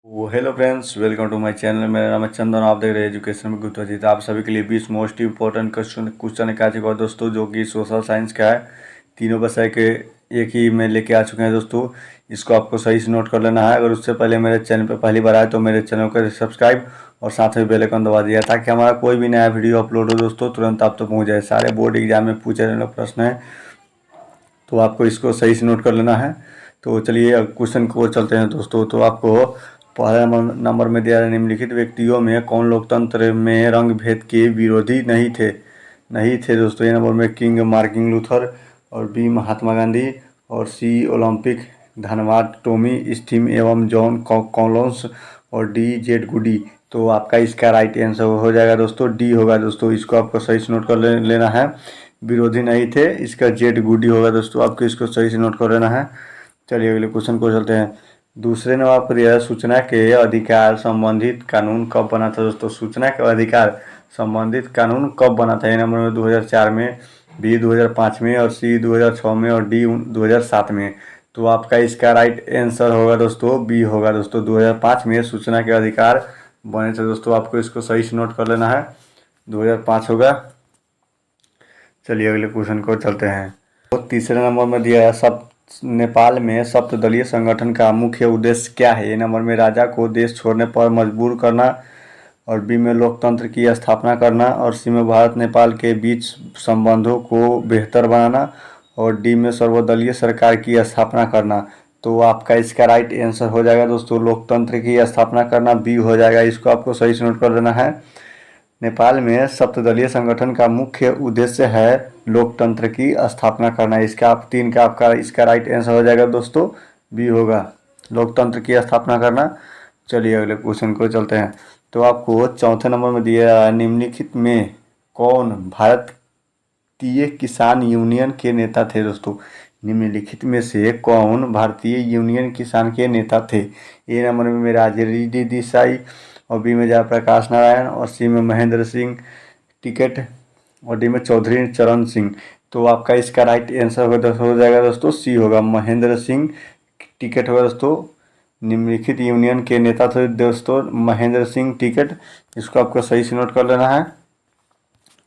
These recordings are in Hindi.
Hello friends, welcome to my channel. मेरा नाम है चंदन। आप देख रहे हैं एजुकेशन में गुप्ता जी। आप सभी के लिए 20 मोस्ट इंपॉर्टेंट क्वेश्चन एक आ चुका है दोस्तों, जो कि सोशल साइंस का है। तीनों विषय के एक ही में लेके आ चुके हैं दोस्तों। इसको आपको सही से नोट कर लेना है। अगर उससे पहले मेरे चैनल पर पहली बार आए तो मेरे चैनल को सब्सक्राइब और साथ में बेल आइकन दबा दिया, ताकि हमारा कोई भी नया वीडियो अपलोड हो दोस्तों तुरंत आप तक पहुँच जाए। सारे बोर्ड एग्जाम में पूछे जाने वाले प्रश्न हैं, तो आपको इसको सही से नोट कर लेना है। तो चलिए क्वेश्चन को चलते हैं दोस्तों। तो आपको पहला नंबर में दिया है, निम्नलिखित व्यक्तियों में कौन लोकतंत्र में रंग भेद के विरोधी नहीं थे दोस्तों। ये नंबर में किंग मार्टिन लूथर, और बी महात्मा गांधी, और सी ओलंपिक धनबाद टॉमी स्टीम एवं जॉन कॉलोन्स, और डी जेड गुडी। तो आपका इसका राइट आंसर हो जाएगा दोस्तों, डी होगा दोस्तों। इसको आपको सही से नोट कर लेना है। विरोधी नहीं थे, इसका जेड गुडी होगा दोस्तों। आपको इसको सही से नोट कर लेना है। चलिए अगले क्वेश्चन को चलते हैं। दूसरे नंबर पर दिया है, सूचना के अधिकार संबंधित कानून कब बना था दोस्तों। सूचना के अधिकार संबंधित कानून कब बना था। ये नंबर में 2004 में, बी 2005 में, और सी 2006 में, और डी 2007 में। तो आपका इसका राइट आंसर होगा दोस्तों, बी होगा दोस्तों। 2005 में सूचना के अधिकार बने थे दोस्तों। आपको इसको सही से नोट कर लेना है, 2005 होगा। चलिए अगले क्वेश्चन को चलते हैं। तो तीसरे नंबर में दिया है, सब नेपाल में सप्तदलीय संगठन का मुख्य उद्देश्य क्या है। ये नंबर में राजा को देश छोड़ने पर मजबूर करना, और बी में लोकतंत्र की स्थापना करना, और सी में भारत नेपाल के बीच संबंधों को बेहतर बनाना, और डी में सर्वदलीय सरकार की स्थापना करना। तो आपका इसका राइट आंसर हो जाएगा दोस्तों, लोकतंत्र की स्थापना करना, बी हो जाएगा। इसको आपको सही से नोट कर लेना है। नेपाल में सप्तदलीय संगठन का मुख्य उद्देश्य है लोकतंत्र की स्थापना करना। इसका आप तीन का आपका इसका राइट आंसर हो जाएगा दोस्तों, बी होगा, लोकतंत्र की स्थापना करना। चलिए अगले क्वेश्चन को चलते हैं। तो आपको चौथे नंबर में दिया है, निम्नलिखित में कौन भारतीय किसान यूनियन के नेता थे दोस्तों। निम्नलिखित में से कौन भारतीय यूनियन किसान के नेता थे। ए नंबर में राजरी देसाई, और बी में जयप्रकाश नारायण, और सी में महेंद्र सिंह टिकैत, और डी में चौधरी चरण सिंह। तो आपका इसका राइट आंसर हो जाएगा दोस्तों, सी होगा, महेंद्र सिंह टिकैत होगा दोस्तों। निम्नलिखित यूनियन के नेता थे दोस्तों महेंद्र सिंह टिकैत। इसको आपको सही से नोट कर लेना है।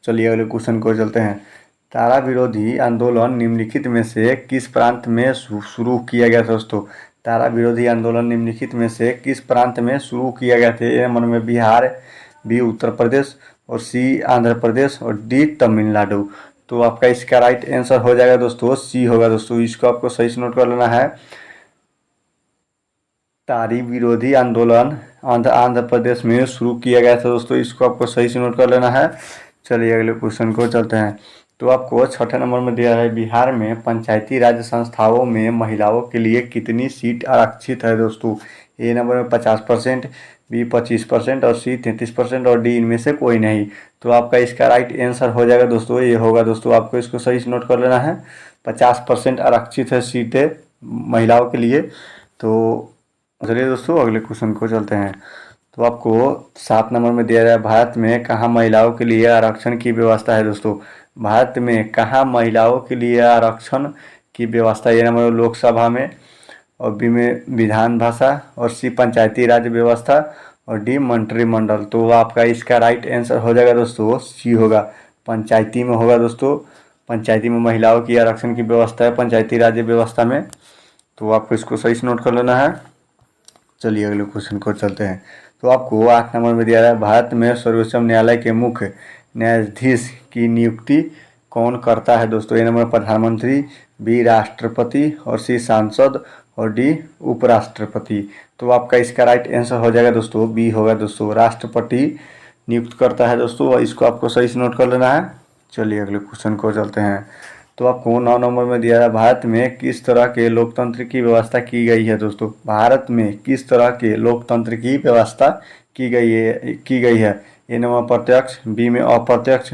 चलिए अगले क्वेश्चन को चलते हैं। तारा विरोधी आंदोलन निम्नलिखित में से किस प्रांत में शुरू किया गया था दोस्तों। तारा विरोधी आंदोलन निम्नलिखित में से किस प्रांत में शुरू किया गया था। ए नंबर में बिहार, बी उत्तर प्रदेश, और सी आंध्र प्रदेश, और डी तमिलनाडु। तो आपका इसका राइट आंसर हो जाएगा दोस्तों, सी होगा दोस्तों। इसको आपको सही से नोट कर लेना है। तारी विरोधी आंदोलन आंध्र प्रदेश में शुरू किया गया था दोस्तों। इसको आपको सही से नोट कर लेना है। चलिए अगले क्वेश्चन को चलते हैं। तो आपको छठे नंबर में दिया है, बिहार में पंचायती राज संस्थाओं में महिलाओं के लिए कितनी सीट आरक्षित है दोस्तों। ए नंबर में 50%, बी 25%, और सी 33%, और डी इनमें से कोई नहीं। तो आपका इसका राइट आंसर हो जाएगा दोस्तों, ये होगा दोस्तों। आपको इसको सही से नोट कर लेना है। 50% आरक्षित है सीटें महिलाओं के लिए। तो चलिए दोस्तों अगले क्वेश्चन को चलते हैं। तो आपको 7 नंबर में दिया जाए, भारत में कहाँ महिलाओं के लिए आरक्षण की व्यवस्था है दोस्तों। भारत में कहाँ महिलाओं के लिए आरक्षण की व्यवस्था। ये नंबर लोकसभा में, और बी में विधान भाषा, और सी पंचायती राज व्यवस्था, और डी मंत्रिमंडल। तो आपका इसका राइट आंसर हो जाएगा दोस्तों, सी होगा, पंचायती में होगा दोस्तों। पंचायती में महिलाओं की आरक्षण की व्यवस्था है, पंचायती राज व्यवस्था में। तो आपको इसको सही से नोट कर लेना है। चलिए अगले क्वेश्चन को चलते हैं। तो आपको 8 नंबर में दिया है, भारत में सर्वोच्च न्यायालय के मुख्य न्यायाधीश की नियुक्ति कौन करता है दोस्तों। ए नंबर प्रधानमंत्री, बी राष्ट्रपति, और सी सांसद, और डी उपराष्ट्रपति। तो आपका इसका राइट आंसर हो जाएगा दोस्तों, बी होगा दोस्तों, राष्ट्रपति नियुक्त करता है दोस्तों। इसको आपको सही से नोट कर लेना है। चलिए अगले क्वेश्चन को चलते हैं। तो आपको 9 नंबर में दिया है, भारत में किस तरह के लोकतंत्र की व्यवस्था की गई है दोस्तों। भारत में किस तरह के लोकतंत्र की व्यवस्था की गई है। ए नंबर प्रत्यक्ष, बी में अप्रत्यक्ष,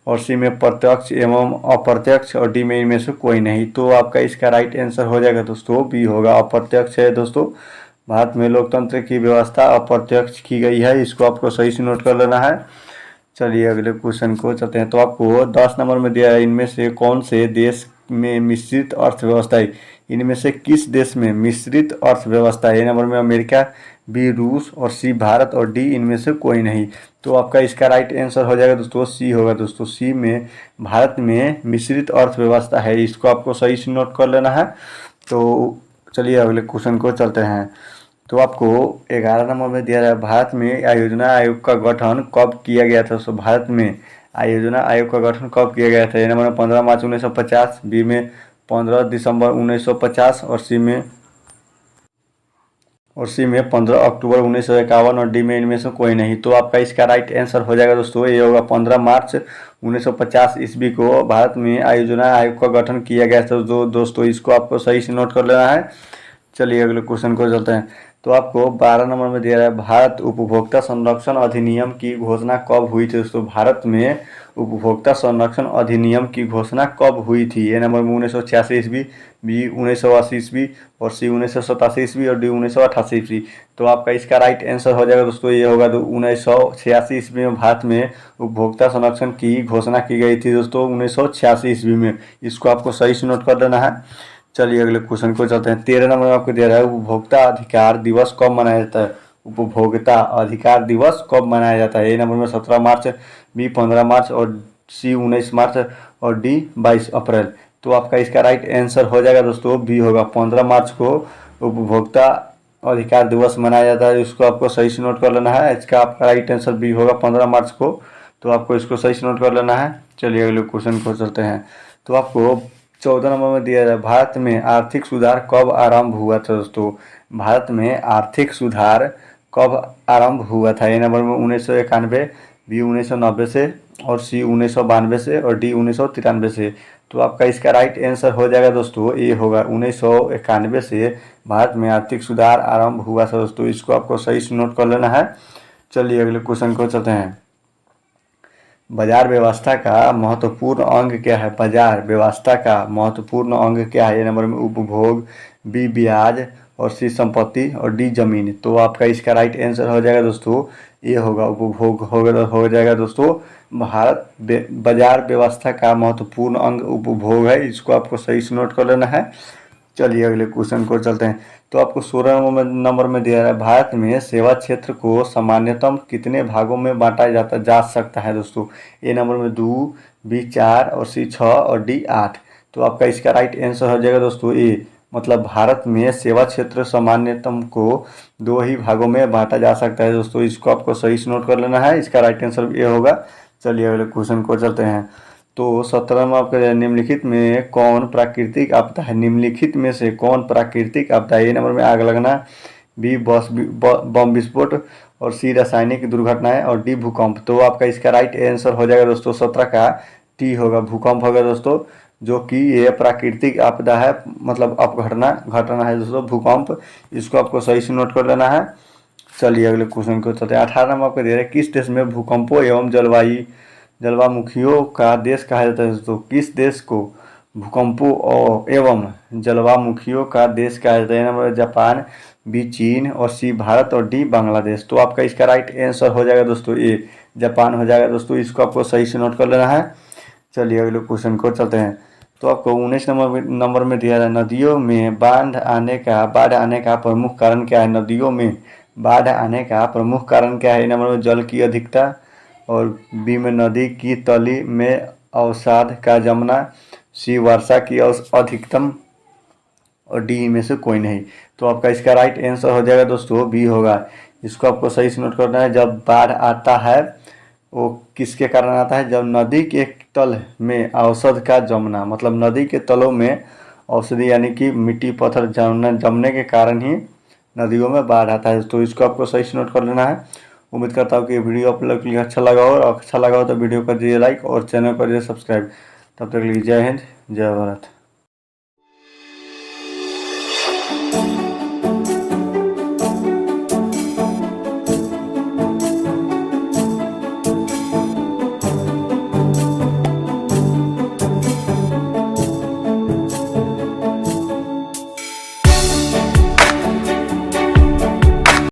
और सी में प्रत्यक्ष एवं अप्रत्यक्ष, और डी में इनमें से कोई नहीं। तो आपका इसका राइट आंसर हो जाएगा दोस्तों, बी होगा, अप्रत्यक्ष है दोस्तों। भारत में लोकतंत्र की व्यवस्था अप्रत्यक्ष की गई है। इसको आपको सही से नोट कर लेना है। चलिए अगले क्वेश्चन को चलते हैं। तो आपको 10 नंबर में दिया है, इनमें से कौन से देश में मिश्रित अर्थव्यवस्था है। इनमें से किस देश में मिश्रित अर्थव्यवस्था है। ए नंबर में अमेरिका, बी रूस और सी भारत और डी इनमें से कोई नहीं। तो आपका इसका राइट आंसर हो जाएगा दोस्तों सी होगा दोस्तों। सी में भारत में मिश्रित अर्थव्यवस्था है, इसको आपको सही से नोट कर लेना है। तो चलिए अगले क्वेश्चन को चलते हैं। तो आपको 11 नंबर में दिया है, भारत में आयोजना आयोग का गठन कब किया गया था। तो भारत में आयोजना आयोग का गठन कब किया गया था। ए नंबर में 15 मार्च 1950, बी में 15 दिसंबर 1950 और सी में 15 अक्टूबर 1951 और डी में इनमें से कोई नहीं। तो आपका इसका राइट आंसर हो जाएगा दोस्तों ये होगा 15 मार्च 1950 ईस्वी को भारत में आयोजना आयोग का गठन किया गया था। तो दोस्तों इसको आपको सही से नोट कर लेना है। चलिए अगले क्वेश्चन को चलते हैं। तो आपको 12 नंबर में दिया है, भारत उपभोक्ता संरक्षण अधिनियम की घोषणा कब हुई थी। दोस्तों भारत में उपभोक्ता संरक्षण अधिनियम की घोषणा कब हुई थी। ए नंबर में 1986 ईस्वी, बी 1980 ईस्वी और सी 1987 ईस्वी और डी 1988 ईस्वी। तो आपका इसका राइट आंसर हो जाएगा दोस्तों ये होगा 1986 ईस्वी में भारत में उपभोक्ता संरक्षण की घोषणा की गई थी दोस्तों 1986 ईस्वी में। इसको आपको सही से नोट कर लेना है। चलिए अगले क्वेश्चन को चलते हैं। 13 नंबर में आपको दे रहा है, उपभोक्ता अधिकार दिवस कब मनाया जाता है। उपभोक्ता अधिकार दिवस कब मनाया जाता है। ए नंबर में 17 मार्च, बी 15 मार्च और सी 19 मार्च और डी 22 अप्रैल। तो आपका इसका राइट आंसर हो जाएगा दोस्तों बी होगा 15 मार्च को उपभोक्ता अधिकार दिवस मनाया जाता है। इसको आपको सही से नोट कर लेना है। इसका आपका राइट आंसर बी होगा 15 मार्च को। तो आपको इसको सही से नोट कर लेना है। चलिए अगले क्वेश्चन को चलते हैं। तो आपको 14 नंबर में दिया जाए, भारत में आर्थिक सुधार कब आरंभ हुआ था। दोस्तों भारत में आर्थिक सुधार कब आरंभ हुआ था। ए नंबर में 1991, बी 1990 से और सी 1992 से और डी 1993 से। तो आपका इसका राइट आंसर हो जाएगा दोस्तों ये होगा 1991 से भारत में आर्थिक सुधार आरंभ हुआ था दोस्तों। इसको आपको सही से नोट कर लेना है। चलिए अगले क्वेश्चन को चलते हैं। बाजार व्यवस्था का महत्वपूर्ण अंग क्या है। बाजार व्यवस्था का महत्वपूर्ण अंग क्या है। ए नंबर में उपभोग, बी ब्याज और सी संपत्ति और डी जमीन। तो आपका इसका राइट आंसर हो जाएगा दोस्तों ये होगा उपभोग हो जाएगा दोस्तों। भारत बाजार व्यवस्था का महत्वपूर्ण अंग उपभोग है। इसको आपको सही से नोट कर लेना है। चलिए अगले क्वेश्चन को चलते हैं। तो आपको 16 नंबर में दिया है, भारत में सेवा क्षेत्र को सामान्यतम कितने भागों में बांटा जा सकता है। दोस्तों ए नंबर में 2, बी 4 और सी 6 और डी 8। तो आपका इसका राइट आंसर हो जाएगा दोस्तों ए, मतलब भारत में सेवा क्षेत्र सामान्यतम को 2 ही भागों में बांटा जा सकता है दोस्तों। इसको आपको सही से नोट कर लेना है। इसका राइट आंसर ये होगा। चलिए अगले क्वेश्चन को चलते हैं। तो 17 में आपका निम्नलिखित में कौन प्राकृतिक आपदा है। निम्नलिखित में से कौन प्राकृतिक आपदा है। ए नंबर में आग लगना, बी बम विस्फोट और सी रासायनिक दुर्घटनाएं और डी भूकंप। तो आपका इसका राइट आंसर हो जाएगा दोस्तों 17 का टी होगा, भूकंप होगा दोस्तों, जो कि ये प्राकृतिक आपदा है, मतलब घटना है दोस्तों भूकंप। इसको आपको सही से नोट कर लेना है। चलिए अगले क्वेश्चन को चलते हैं। 18 नंबर आपको दे रहे हैं, किस देश में भूकंपों एवं जलवामुखियों का देश कहा जाता है। दोस्तों किस देश को भूकंपों एवं जलवामुखियों का देश कहा जाता है। नंबर जापान, बी चीन और सी भारत और डी बांग्लादेश। तो आपका इसका राइट आंसर हो जाएगा दोस्तों ए, जापान हो जाएगा दोस्तों। इसको आपको सही से नोट कर लेना है। चलिए अगले क्वेश्चन को चलते हैं। तो आपको 19 नंबर में दिया है, नदियों में बाढ़ आने का प्रमुख कारण क्या है। नदियों में बाढ़ आने का प्रमुख कारण क्या है। नंबर में जल की अधिकता और बी में नदी की तली में अवसाद का जमना, सी वर्षा की अधिकतम और डी में से कोई नहीं। तो आपका इसका राइट आंसर हो जाएगा दोस्तों बी होगा। इसको आपको सही से नोट करना है। जब बाढ़ आता है वो किसके कारण आता है, जब नदी के तल में औषध का जमना, मतलब नदी के तलों में औषधि यानी कि मिट्टी पत्थर जमने के कारण ही नदियों में बाढ़ आता है। तो इसको आपको सही से नोट कर लेना है। उम्मीद करता हूँ कि वीडियो आप लोग के लिए अच्छा लगा हो, और अच्छा लगा हो तो वीडियो कर दीजिए लाइक और चैनल कर दीजिए सब्सक्राइब। तब तक के लिए जय हिंद, जय भारत।